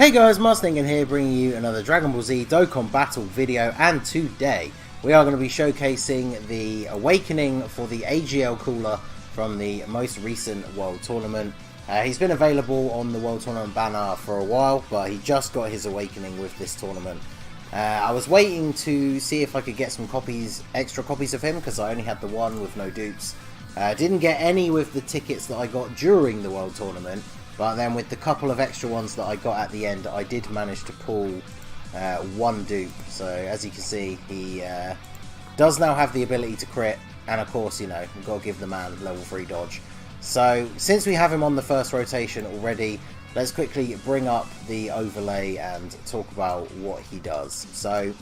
Hey guys, Ningen here, bringing you another Dragon Ball Z Dokkan Battle video, and today we are going to be showcasing the awakening for the AGL cooler from the most recent World Tournament. He's been available on the World Tournament banner for a while, but he just got his awakening with this tournament. I was waiting to see if I could get some extra copies of him, because I only had the one with no dupes. Didn't get any with the tickets that I got during the World Tournament. But then with the couple of extra ones that I got at the end, I did manage to pull one dupe. So as you can see, he does now have the ability to crit. And of course, you know, we've got to give the man level 3 dodge. So since we have him on the first rotation already, let's quickly bring up the overlay and talk about what he does. So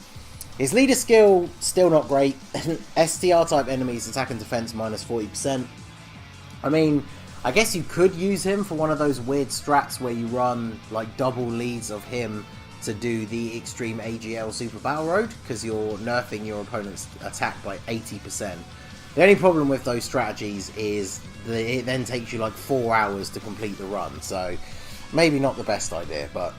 his leader skill, still not great. STR type enemies, attack and defense minus 40%. I mean, I guess you could use him for one of those weird strats where you run like double leads of him to do the extreme AGL super battle road, because you're nerfing your opponent's attack by 80%. The only problem with those strategies is that it then takes you like 4 hours to complete the run, so maybe not the best idea. But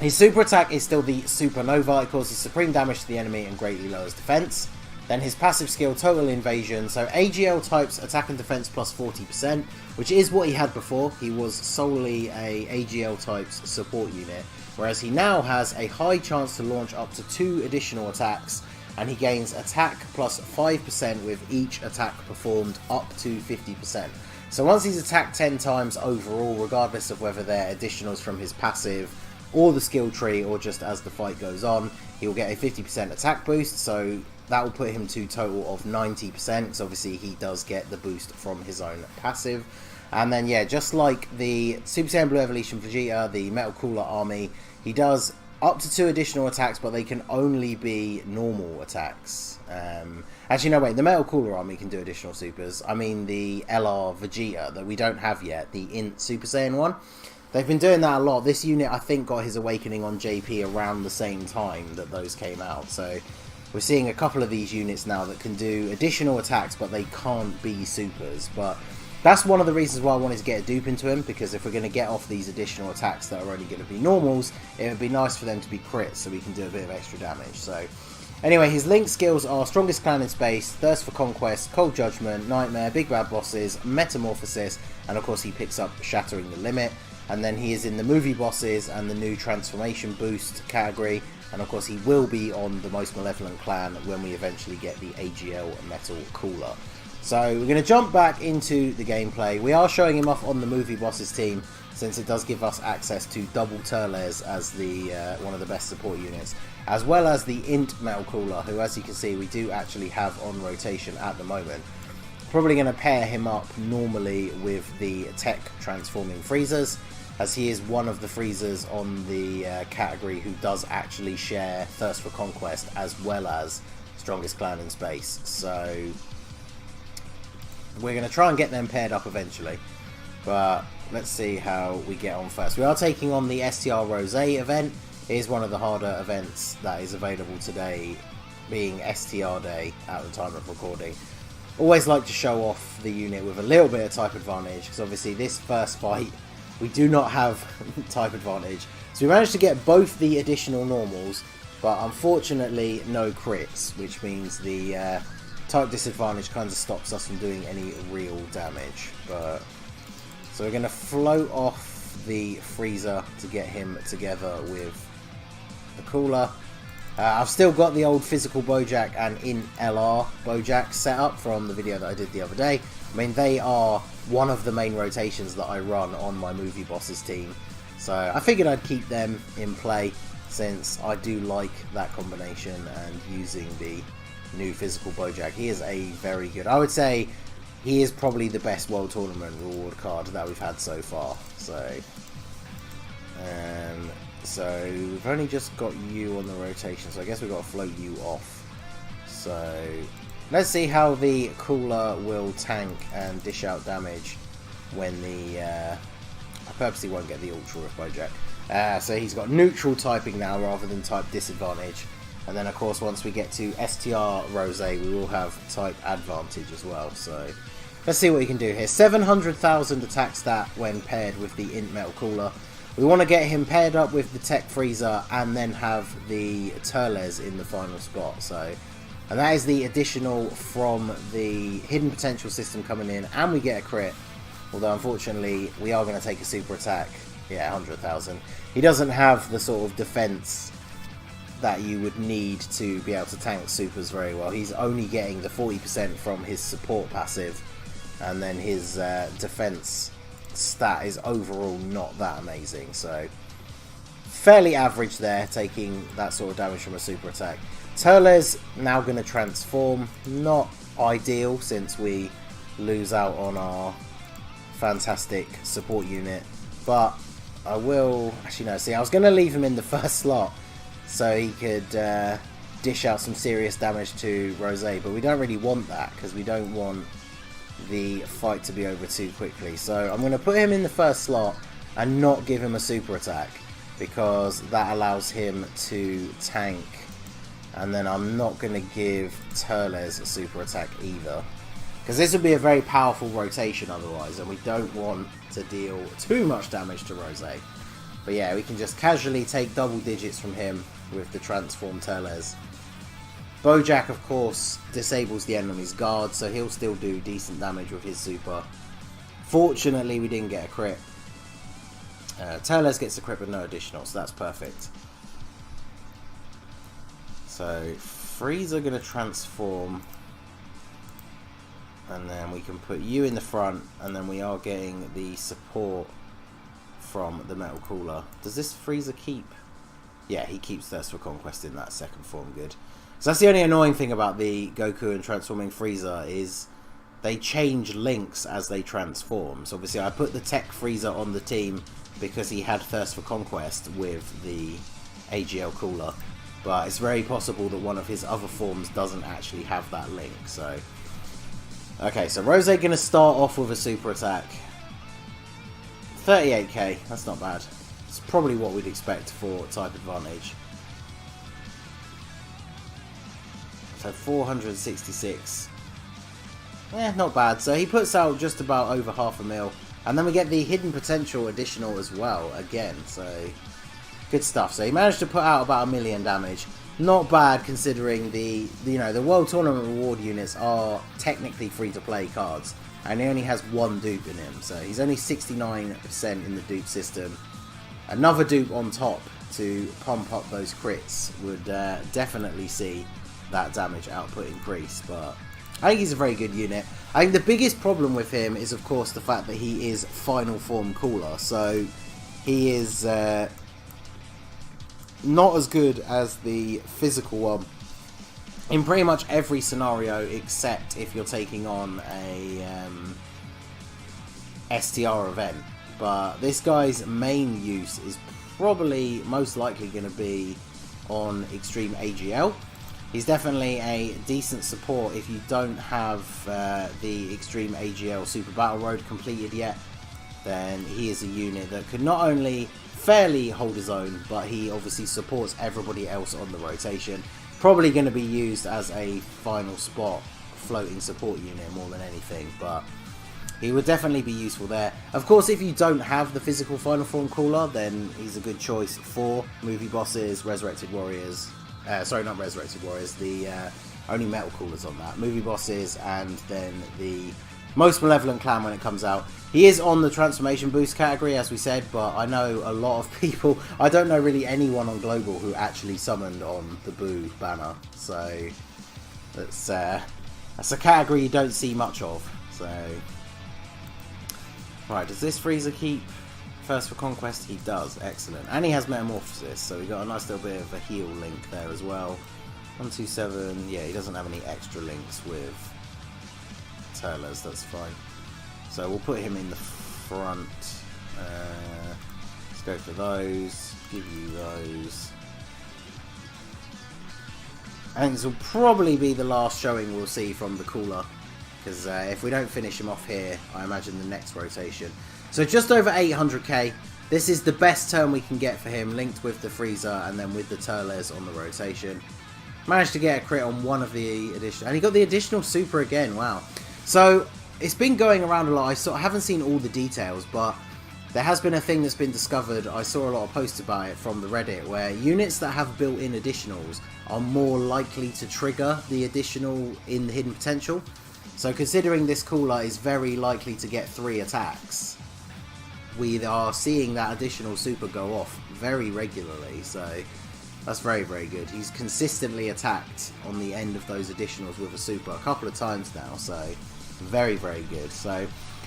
his super attack is still the Supernova. It causes supreme damage to the enemy and greatly lowers defense. Then his passive skill, Total Invasion, so AGL types attack and defense plus 40%, which is what he had before. He was solely a AGL types support unit, whereas he now has a high chance to launch up to 2 additional attacks, and he gains attack plus 5% with each attack performed up to 50%. So once he's attacked 10 times overall, regardless of whether they're additionals from his passive or the skill tree or just as the fight goes on, he will get a 50% attack boost, so that will put him to a total of 90%, because obviously he does get the boost from his own passive. And then yeah, just like the Super Saiyan Blue Evolution Vegeta, the Metal Cooler Army, he does up to 2 additional attacks, but they can only be normal attacks. Actually no wait, the Metal Cooler Army can do additional supers. I mean the LR Vegeta that we don't have yet, the Int Super Saiyan one. They've been doing that a lot. This unit I think got his awakening on JP around the same time that those came out, so we're seeing a couple of these units now that can do additional attacks, but they can't be supers. But that's one of the reasons why I wanted to get a dupe into him, because if we're going to get off these additional attacks that are only going to be normals, it would be nice for them to be crits so we can do a bit of extra damage. So anyway, his link skills are Strongest Clan in Space, Thirst for Conquest, Cold Judgment, Nightmare, Big Bad Bosses, Metamorphosis, and of course he picks up Shattering the Limit. And then he is in the movie bosses and the new transformation boost category. And of course he will be on the most Malevolent clan when we eventually get the AGL Metal Cooler. So we're going to jump back into the gameplay. We are showing him off on the movie bosses team, since it does give us access to double Turles as the one of the best support units, as well as the Int Metal Cooler, who as you can see we do actually have on rotation at the moment. Probably going to pair him up normally with the Tech Transforming Freezers, as he is one of the Freezers on the category who does actually share Thirst for Conquest as well as Strongest Clan in Space. So we're going to try and get them paired up eventually, but let's see how we get on first. We are taking on the STR Rose event. It is one of the harder events that is available today, being STR Day at the time of recording. Always like to show off the unit with a little bit of type advantage, because obviously this first fight we do not have type advantage. So we managed to get both the additional normals, but unfortunately no crits, which means the type disadvantage kind of stops us from doing any real damage. But so we're going to float off the freezer to get him together with the cooler. I've still got the old physical Bojack and in LR Bojack set up from the video that I did the other day. I mean, they are one of the main rotations that I run on my movie bosses team, so I figured I'd keep them in play since I do like that combination and using the new physical Bojack. He is a very good, I would say he is probably the best World Tournament reward card that we've had so far. So we've only just got you on the rotation, so I guess we've got to float you off. So let's see how the cooler will tank and dish out damage when the I purposely won't get the ultra with Bojack. So he's got neutral typing now rather than type disadvantage, and then of course once we get to STR Rose we will have type advantage as well. So let's see what we can do here. 700,000 attack stat when paired with the Int Metal Cooler. We want to get him paired up with the Tech Freezer and then have the Turles in the final spot. So, and that is the additional from the hidden potential system coming in, and we get a crit. Although unfortunately we are going to take a super attack. Yeah, 100,000. He doesn't have the sort of defense that you would need to be able to tank supers very well. He's only getting the 40% from his support passive, and then his defense stat is overall not that amazing. So fairly average there, taking that sort of damage from a super attack. Turles now going to transform. Not ideal since we lose out on our fantastic support unit, but I will actually no. See, I was going to leave him in the first slot so he could dish out some serious damage to Rose, but we don't really want that because we don't want the fight to be over too quickly. So I'm going to put him in the first slot and not give him a super attack because that allows him to tank, and then I'm not going to give Turles a super attack either because this would be a very powerful rotation otherwise, and we don't want to deal too much damage to Rose. But yeah, we can just casually take double digits from him with the transform Turles. Bojack, of course, disables the enemy's guard, so he'll still do decent damage with his super. Fortunately, we didn't get a crit. Turles gets a crit with no additional, so that's perfect. So, Freezer going to transform, and then we can put you in the front, and then we are getting the support from the Metal Cooler. Does this Freezer keep? Yeah, he keeps Thirst for Conquest in that second form, good. So that's the only annoying thing about the Goku and transforming Freezer is they change links as they transform. So obviously I put the Tech Freezer on the team because he had Thirst for Conquest with the AGL Cooler. But it's very possible that one of his other forms doesn't actually have that link. So okay, so Rose going to start off with a super attack. 38k, that's not bad. It's probably what we'd expect for type advantage. So 466. Yeah, not bad. So he puts out just about over 500,000. And then we get the hidden potential additional as well, again. So good stuff. So he managed to put out about 1 million damage. Not bad considering the World Tournament reward units are technically free-to-play cards. And he only has one dupe in him. So he's only 69% in the dupe system. Another dupe on top to pump up those crits would definitely see that damage output increase, but I think he's a very good unit. I think the biggest problem with him is of course the fact that he is final form cooler, so he is not as good as the physical one in pretty much every scenario except if you're taking on a STR event. But this guy's main use is probably most likely going to be on Extreme AGL. He's definitely a decent support if you don't have the Extreme AGL Super Battle Road completed yet. Then he is a unit that could not only fairly hold his own, but he obviously supports everybody else on the rotation. Probably going to be used as a final spot floating support unit more than anything, but he would definitely be useful there. Of course, if you don't have the physical final form cooler, then he's a good choice for movie bosses, Resurrected Warriors. Sorry, not Resurrected Warriors, the only metal coolers on that. Movie bosses, and then the most Malevolent clan when it comes out. He is on the transformation boost category, as we said, but I know a lot of people, I don't know really anyone on Global who actually summoned on the Boo banner. So, that's a category you don't see much of. So, right, does this Freezer keep First for Conquest? He does, excellent. And he has Metamorphosis, so we got a nice little bit of a heal link there as well. 127, yeah, he doesn't have any extra links with Turles, that's fine. So we'll put him in the front. Let's go for those, give you those. And this will probably be the last showing we'll see from the cooler, because if we don't finish him off here, I imagine the next rotation. So just over 800k. This is the best turn we can get for him, linked with the Freezer and then with the Turles on the rotation. Managed to get a crit on one of the additional, and he got the additional super again. Wow. So it's been going around a lot. I haven't seen all the details, but there has been a thing that's been discovered. I saw a lot of posts about it from the Reddit, where units that have built-in additionals are more likely to trigger the additional in the hidden potential. So considering this cooler is very likely to get 3 attacks, we are seeing that additional super go off very regularly, so that's very, very good. He's consistently attacked on the end of those additionals with a super a couple of times now, so very, very good. So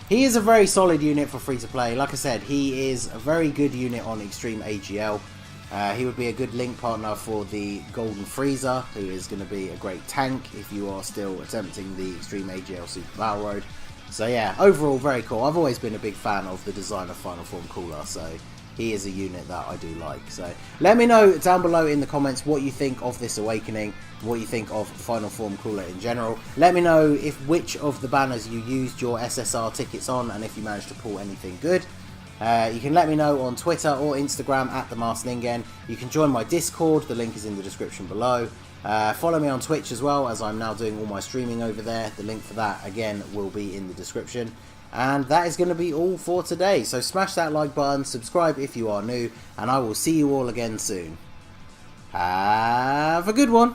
he is a very solid unit for free to play. Like I said, he is a very good unit on Extreme AGL. He would be a good link partner for the Golden Freezer, who is going to be a great tank if you are still attempting the Extreme AGL Super Battle Road. So yeah, overall very cool. I've always been a big fan of the design of Final Form Cooler, so he is a unit that I do like. So let me know down below in the comments what you think of this Awakening, what you think of Final Form Cooler in general. Let me know which of the banners you used your SSR tickets on, and if you managed to pull anything good. You can let me know on Twitter or Instagram at @Ningen. You can join my Discord, the link is in the description below. Follow me on Twitch as well, as I'm now doing all my streaming over there. The link for that, again, will be in the description. And that is going to be all for today. So smash that like button, subscribe if you are new, and I will see you all again soon. Have a good one.